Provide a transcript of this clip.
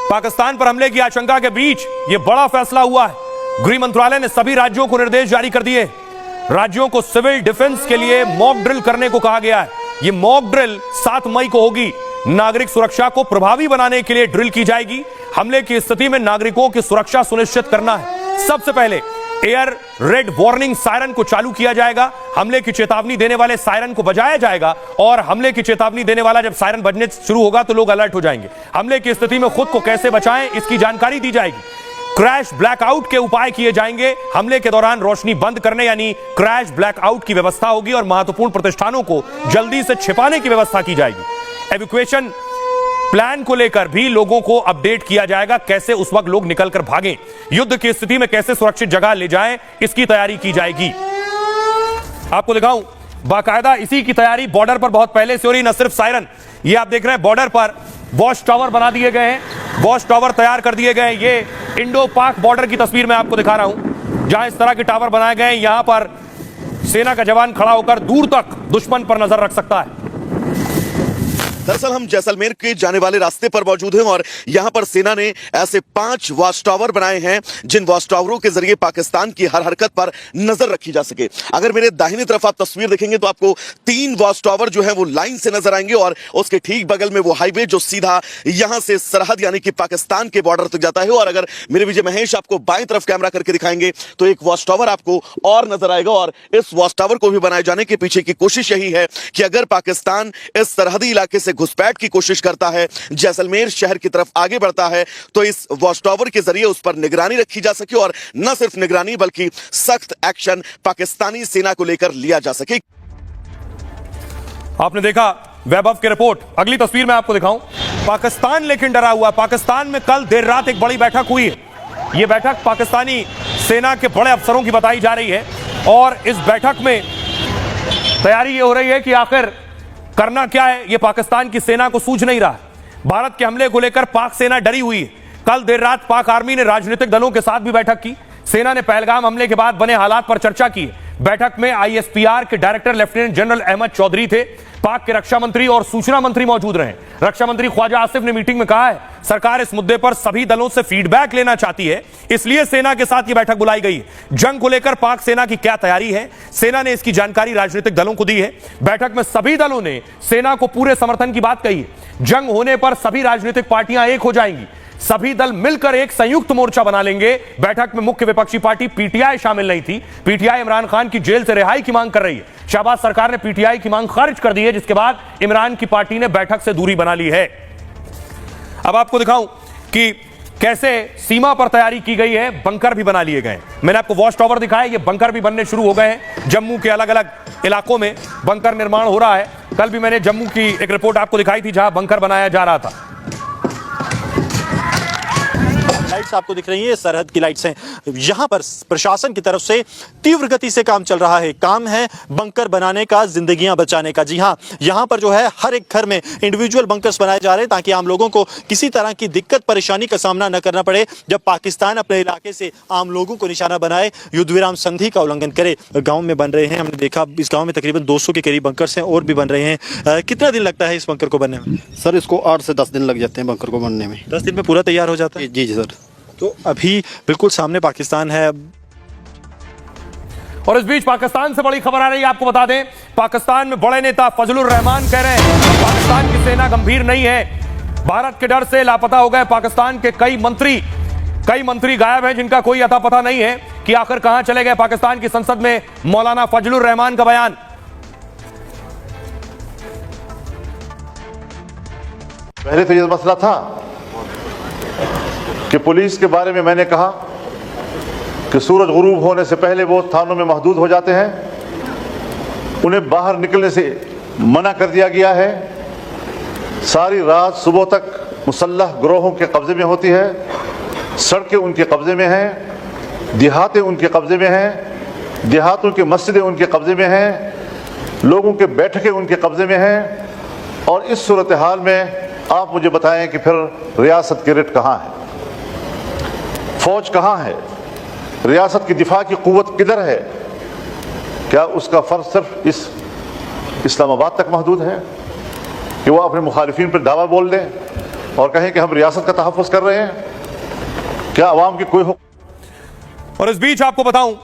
पाकिस्तान पर हमले की आशंका के बीच यह बड़ा फैसला हुआ है। गृह मंत्रालय ने सभी राज्यों को निर्देश जारी कर दिए। राज्यों को सिविल डिफेंस के लिए मॉक ड्रिल करने को कहा गया है। यह मॉक ड्रिल 7 मई को होगी। नागरिक सुरक्षा को प्रभावी बनाने के लिए ड्रिल की जाएगी। हमले की स्थिति में नागरिकों की सुरक्षा सुनिश्चित करना है। सबसे पहले एयर रेड वार्निंग सायरन को चालू किया जाएगा। हमले की चेतावनी देने वाले सायरन को बजाया जाएगा और हमले की चेतावनी देने वाला जब सायरन बजने शुरू होगा तो लोग अलर्ट हो जाएंगे। हमले की स्थिति में खुद को कैसे बचाएं, इसकी जानकारी दी जाएगी। क्रैश ब्लैकआउट के उपाय किए जाएंगे। हमले के दौरान रोशनी बंद करने यानी क्रैश ब्लैकआउट की व्यवस्था होगी और महत्वपूर्ण प्रतिष्ठानों को जल्दी से छिपाने की व्यवस्था की जाएगी। एवैक्यूएशन प्लान को लेकर भी लोगों को अपडेट किया जाएगा, कैसे उस वक्त लोग निकलकर भागें, युद्ध की स्थिति में कैसे सुरक्षित जगह ले जाएं, इसकी तैयारी की जाएगी। आपको दिखाऊं, बाकायदा इसी की तैयारी बॉर्डर पर बहुत पहले से हो रही। न सिर्फ सायरन, ये आप देख रहे हैं बॉर्डर पर वॉच टावर बना दिए गए हैं, वॉच टावर तैयार कर दिए गए हैं। ये इंडो पाक बॉर्डर की तस्वीर मैं आपको दिखा रहा हूं, जहां इस तरह के टावर बनाए गए हैं। यहां पर सेना का जवान खड़ा होकर दूर तक दुश्मन पर नजर रख सकता है। दरअसल हम जैसलमेर के जाने वाले रास्ते पर मौजूद हैं और यहां पर सेना ने ऐसे 5 वॉच टावर बनाए हैं जिन वॉच टावरों के जरिए पाकिस्तान की हर हरकत पर नजर रखी जा सके। अगर मेरे दाहिनी तरफ आप तस्वीर देखेंगे तो आपको 3 वॉच टावर जो है वो लाइन से नजर आएंगे और उसके ठीक बगल में वो हाईवे जो सीधा यहां से सरहद यानी कि पाकिस्तान के बॉर्डर तक जाता है। और अगर मेरे विजय महेश आपको बाएं तरफ कैमरा करके दिखाएंगे तो एक वॉच टावर आपको और नजर आएगा। और इस वॉच टावर को भी बनाए जाने के पीछे की कोशिश यही है कि अगर पाकिस्तान इस सरहदी इलाके से घुसपैठ की कोशिश करता है, जैसलमेर शहर की तरफ आगे बढ़ता है, तो इस वॉच टावर के जरिए उस पर निगरानी रखी जा सके और न सिर्फ निगरानी बल्कि सख्त एक्शन पाकिस्तानी सेना को लेकर लिया जा सके। आपने देखा वैभव की रिपोर्ट। अगली तस्वीर मैं आपको दिखाऊं, पाकिस्तान लेकिन डरा हुआ। पाकिस्तान में कल देर रात एक बड़ी बैठक हुई है। यह बैठक पाकिस्तानी सेना के बड़े अफसरों की बताई जा रही है और इस बैठक में तैयारी यह हो रही है कि आखिर करना क्या है, यह पाकिस्तान की सेना को सूझ नहीं रहा। भारत के हमले को लेकर पाक सेना डरी हुई है। कल देर रात पाक आर्मी ने राजनीतिक दलों के साथ भी बैठक की। सेना ने पहलगाम हमले के बाद बने हालात पर चर्चा की। बैठक में आईएसपीआर के director lieutenant general Ahmed Chaudhry थे। पाक के रक्षा मंत्री और सूचना मंत्री मौजूद रहे। रक्षा मंत्री ख्वाजा आसिफ ने मीटिंग में कहा है सरकार इस मुद्दे पर सभी दलों से फीडबैक लेना चाहती है, इसलिए सेना के साथ यह बैठक बुलाई गई है। जंग को लेकर पाक सेना की क्या तैयारी है, सेना ने इसकी जानकारी राजनीतिक दलों को दी है। बैठक में सभी दलों ने सेना को पूरे समर्थन की बात कही है। जंग होने पर सभी राजनीतिक पार्टियां एक हो जाएंगी, सभी दल मिलकर एक संयुक्त मोर्चा बना लेंगे। बैठक में मुख्य विपक्षी पार्टी पीटीआई शामिल नहीं थी। पीटीआई इमरान खान की जेल से रिहाई की मांग कर रही है। शहबाज सरकार ने पीटीआई की मांग खारिज कर दी है, जिसके बाद इमरान की पार्टी ने बैठक से दूरी बना ली है। अब आपको दिखाऊं कि कैसे सीमा पर तैयारी की गई है। बंकर भी बना लिए गए। मैंने आपको वॉच टावर दिखाया, ये बंकर भी बनने शुरू हो गए हैं। जम्मू के अलग अलग इलाकों में बंकर निर्माण हो रहा है। कल भी मैंने जम्मू की एक रिपोर्ट आपको दिखाई थी जहां बंकर बनाया जा रहा था। लाइट्स आपको दिख रही है, सरहद की लाइट्स हैं। यहां पर प्रशासन की तरफ से तीव्र गति से काम चल रहा है। काम है बंकर बनाने का, जिंदगियां बचाने का। जी हां, यहां पर जो है हर एक घर में इंडिविजुअल बंकर्स बनाए जा रहे हैं ताकि आम लोगों को किसी तरह की दिक्कत परेशानी का सामना न करना पड़े जब पाकिस्तान अपने इलाके से आम लोगों को निशाना बनाए, युद्ध विराम संधि का उल्लंघन करे। गाँव में बन रहे हैं, हमने देखा इस गाँव में तकरीबन 200 के करीब बंकर्स हैं और भी बन रहे हैं। कितना दिन लगता है इस बंकर को बनने में? सर इसको 8 से 10 दिन लग जाते हैं बंकर को बनने में। 10 दिन में पूरा तैयार हो जाता है? जी जी सर। तो अभी बिल्कुल सामने पाकिस्तान है। और इस बीच पाकिस्तान से बड़ी खबर आ रही है, आपको बता दें पाकिस्तान में बड़े नेता फजलुर रहमान कह रहे हैं पाकिस्तान की सेना गंभीर नहीं है। भारत के डर से लापता हो गए पाकिस्तान के कई मंत्री गायब हैं जिनका कोई अता पता नहीं है कि आखिर कहां चले गए। पाकिस्तान की संसद में मौलाना फजलुर रहमान का बयान। पहले तो यह मसला था कि पुलिस के बारे में मैंने कहा कि सूरज गुरूब होने से पहले वो थानों में महदूद हो जाते हैं, उन्हें बाहर निकलने से मना कर दिया गया है। सारी रात सुबह तक मुसल्लह गिरोहों के कब्जे में होती है, सड़कें उनके कब्जे में हैं, देहातें उनके कब्जे में हैं, देहातों की मस्जिदें उनके कब्जे में हैं, लोगों के बैठकें उनके कब्जे में हैं। और इस सूरत हाल में आप मुझे बताएं कि फिर रियासत की रिट कहाँ है, फौज कहाँ है, रियासत की दिफा की कुव्वत किधर है? क्या उसका फर्ज सिर्फ इस इस्लामाबाद तक महदूद है कि वो अपने मुखालिफिन पर दावा बोल दें और कहें कि हम रियासत का तहफ़्फ़ुज़ कर रहे हैं? क्या अवाम की कोई और इस बीच आपको बताऊं